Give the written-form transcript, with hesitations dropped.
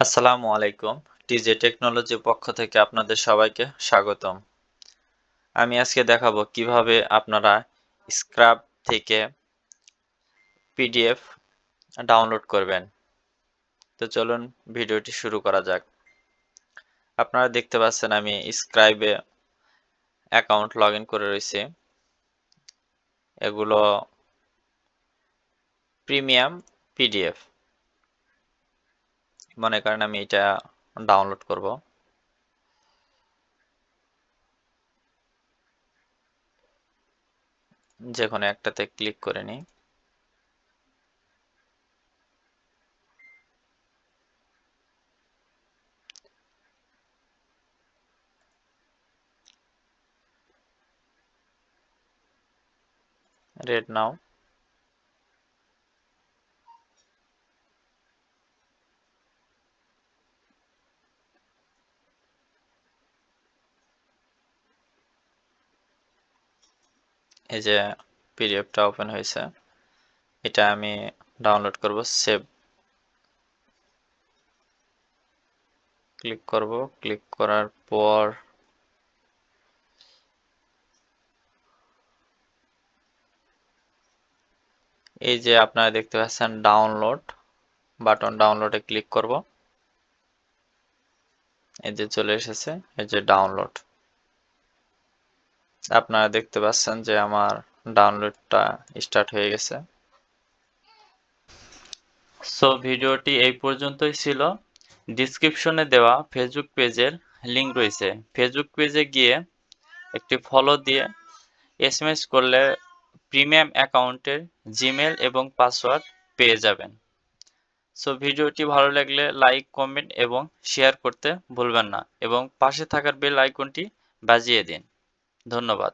আসসালামু আলাইকুম। টিজে টেকনোলজির পক্ষ থেকে আপনাদের সবাইকে স্বাগতম। আমি আজকে দেখাবো কিভাবে আপনারা স্ক্রাব থেকে পিডিএফ ডাউনলোড করবেন। তো চলুন ভিডিওটি শুরু করা যাক। আপনারা দেখতে পাচ্ছেন আমি স্ক্রাইবে অ্যাকাউন্ট লগ ইন করে রয়েছি। এগুলো প্রিমিয়াম পিডিএফ। মনে করেন আমি এটা ডাউনলোড করব। যে কোনো একটাতে ক্লিক করে নিই। রেড নাও। এই যে পিডিএফটা ওপেন হয়েছে। এটা আমি ডাউনলোড করব। সেভ ক্লিক করব। ক্লিক করার পর এই যে আপনারা দেখতে পাচ্ছেন ডাউনলোড বাটন, ডাউনলোডে ক্লিক করব। এই যে চলে এসেছে, এই যে ডাউনলোড। আপনারা দেখতে পাচ্ছেন যে আমার ডাউনলোডটা স্টার্ট হয়ে গেছে। সো ভিডিওটি এই পর্যন্তই ছিল। ডিসক্রিপশনে দেওয়া ফেসবুক পেজের লিংক রয়েছে। ফেসবুক পেজে গিয়ে একটি ফলো দিয়ে এসএমএস করলে প্রিমিয়াম অ্যাকাউন্টের জিমেল এবং পাসওয়ার্ড পেয়ে যাবেন। সো ভিডিওটি ভালো লাগলে লাইক, কমেন্ট এবং শেয়ার করতে ভুলবেন না এবং পাশে থাকার বেল আইকনটি বাজিয়ে দিন। ধন্যবাদ।